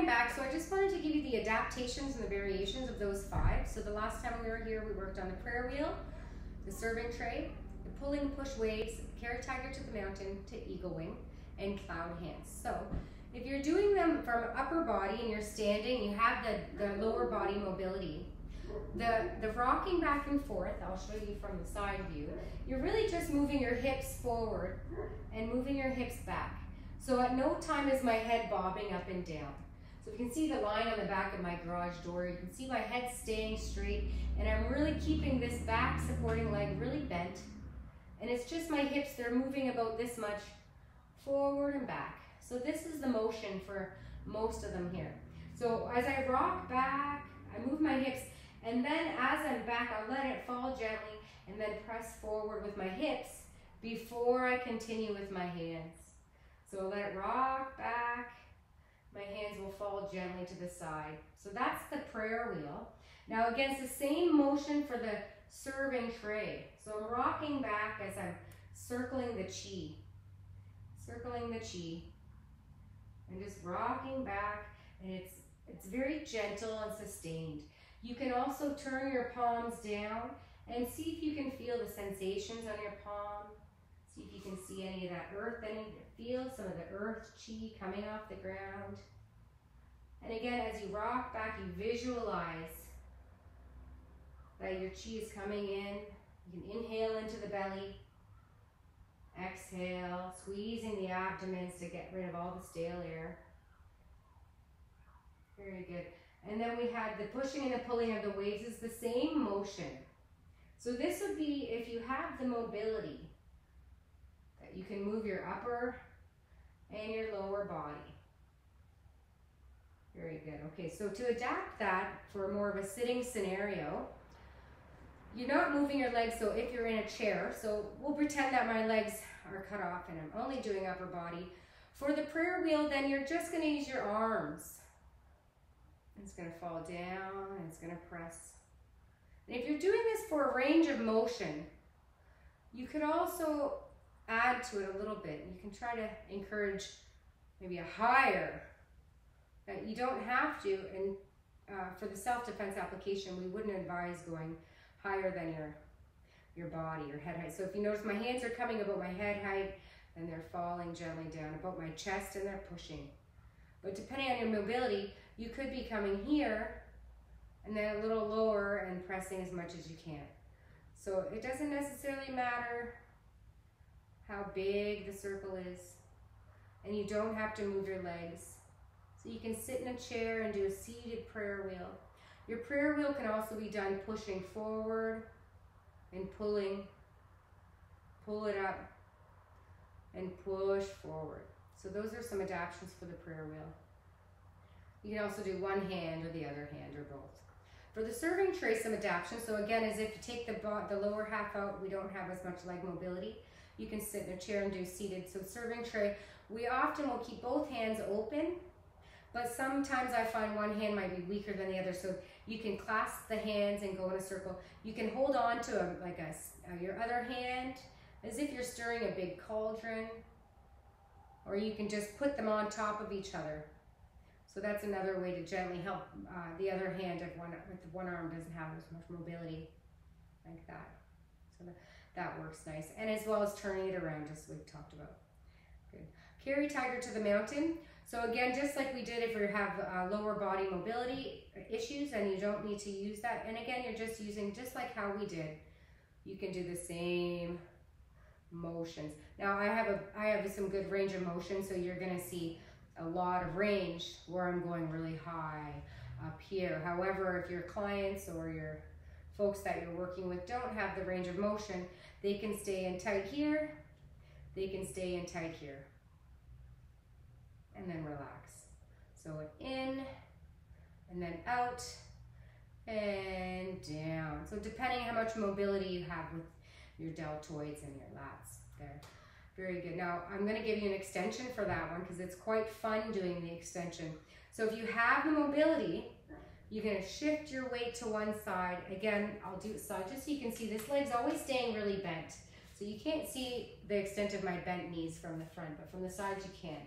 I'm back. So I just wanted to give you the adaptations and the variations of those 5. So the last time we were here, we worked on the prayer wheel, the serving tray, the pulling push waves, carrot tiger to the mountain to eagle wing, and cloud hands. So if you're doing them from upper body and you're standing, you have the lower body mobility. The rocking back and forth, I'll show you from the side view, you're really just moving your hips forward and moving your hips back. So at no time is my head bobbing up and down. So you can see the line on the back of my garage door. You can see my head staying straight, and I'm really keeping this back supporting leg really bent. And it's just my hips, they're moving about this much forward and back. So this is the motion for most of them here. So as I rock back, I move my hips, and then as I'm back, I'll let it fall gently and then press forward with my hips before I continue with my hands. So let it rock back. My hands will fall gently to the side. So that's the prayer wheel. Now again, it's the same motion for the serving tray. So I'm rocking back as I'm circling the chi. Circling the chi. And just rocking back, and it's very gentle and sustained. You can also turn your palms down and see if you can feel the sensations on your palm. See if you can see any of that earth, feel some of the earth chi coming off the ground. And again, as you rock back, you visualize that your chi is coming in. You can inhale into the belly, exhale, squeezing the abdomen to get rid of all the stale air. Very good. And then we had the pushing and the pulling of the waves is the same motion. So this would be if you have the mobility, that you can move your upper and your lower body. Very good. Okay, so to adapt that for more of a sitting scenario, you're not moving your legs, so if you're in a chair, so we'll pretend that my legs are cut off and I'm only doing upper body. For the prayer wheel, then you're just going to use your arms. It's going to fall down and it's going to press. And if you're doing this for a range of motion, you could also add to it a little bit. You can try to encourage maybe a higher. You don't have to, and for the self-defense application, we wouldn't advise going higher than your body, your head height. So if you notice my hands are coming about my head height, and they're falling gently down about my chest, and they're pushing. But depending on your mobility, you could be coming here, and then a little lower and pressing as much as you can. So it doesn't necessarily matter how big the circle is, and you don't have to move your legs. So you can sit in a chair and do a seated prayer wheel. Your prayer wheel can also be done pushing forward and pulling, pull it up and push forward. So those are some adaptations for the prayer wheel. You can also do one hand or the other hand or both. For the serving tray, some adaptations. So again, as if you take the lower half out, we don't have as much leg mobility. You can sit in a chair and do seated. So serving tray, we often will keep both hands open, but sometimes I find one hand might be weaker than the other. So you can clasp the hands and go in a circle. You can hold on to your other hand as if you're stirring a big cauldron, or you can just put them on top of each other. So that's another way to gently help the other hand if one arm doesn't have as much mobility like that. So that works nice. And as well as turning it around, just like we talked about. Good. Carry tiger to the mountain. So again, just like we did if you have lower body mobility issues and you don't need to use that. And again, you're just using, just like how we did, you can do the same motions. Now I have some good range of motion, so you're gonna see a lot of range where I'm going really high up here. However, if your clients or your folks that you're working with don't have the range of motion, they can stay in tight here, they can stay in tight here, and then relax. So in, and then out, and down. So depending how much mobility you have with your deltoids and your lats there. Very good. Now I'm going to give you an extension for that one because it's quite fun doing the extension. So if you have the mobility, you're going to shift your weight to one side. Again, I'll do it side just so you can see this leg's always staying really bent. So you can't see the extent of my bent knees from the front, but from the sides you can.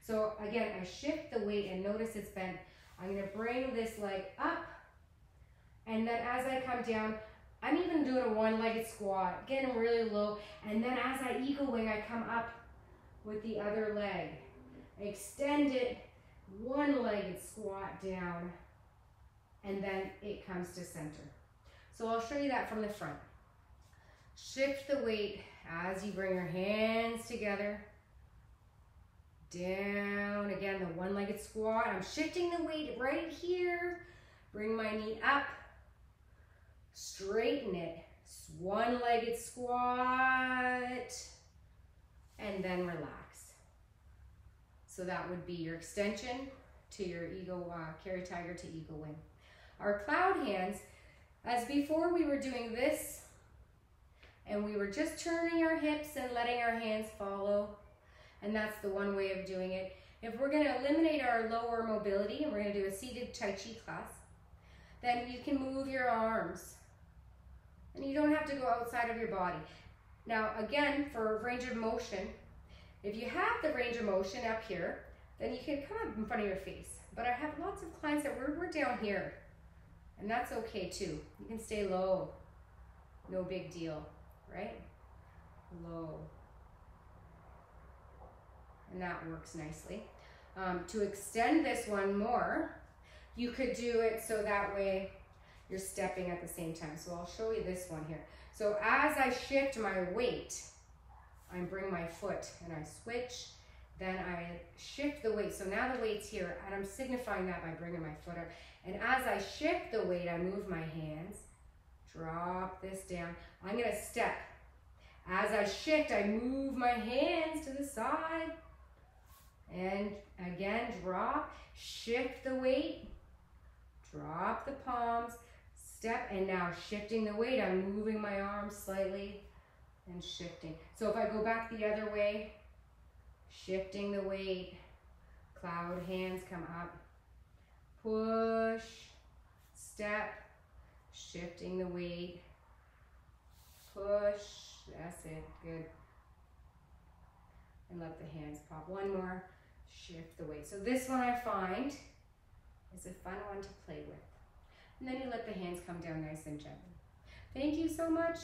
So again, I shift the weight and notice it's bent. I'm gonna bring this leg up, and then as I come down, I'm even doing a one-legged squat, getting really low, and then as I eagle wing, I come up with the other leg. Extend it, one-legged squat down, and then it comes to center. So I'll show you that from the front. Shift the weight as you bring your hands together. Down, again, the one-legged squat. I'm shifting the weight right here. Bring my knee up. Straighten it. One-legged squat. And then relax. So that would be your extension to your eagle, carry tiger to eagle wing. Our cloud hands, as before we were doing this, and we were just turning our hips and letting our hands follow. And that's the one way of doing it. If we're gonna eliminate our lower mobility, and we're gonna do a seated Tai Chi class, then you can move your arms. And you don't have to go outside of your body. Now, again, for range of motion, if you have the range of motion up here, then you can come up in front of your face. But I have lots of clients that we're down here, and that's okay too. You can stay low, no big deal, right? Low. And that works nicely. To extend this one more, you could do it so that way you're stepping at the same time. So I'll show you this one here. So as I shift my weight, I bring my foot and I switch, then I shift the weight. So now the weight's here, and I'm signifying that by bringing my foot up. And as I shift the weight, I move my hands, drop this down. I'm gonna step. As I shift, I move my hands to the side. And again, drop, shift the weight, drop the palms, step, and now shifting the weight, I'm moving my arms slightly and shifting. So if I go back the other way, shifting the weight, cloud hands come up, push, step, shifting the weight, push, that's it, good. And let the hands pop. One more. Shift the weight. So this one I find is a fun one to play with. And then you let the hands come down nice and gently. Thank you so much.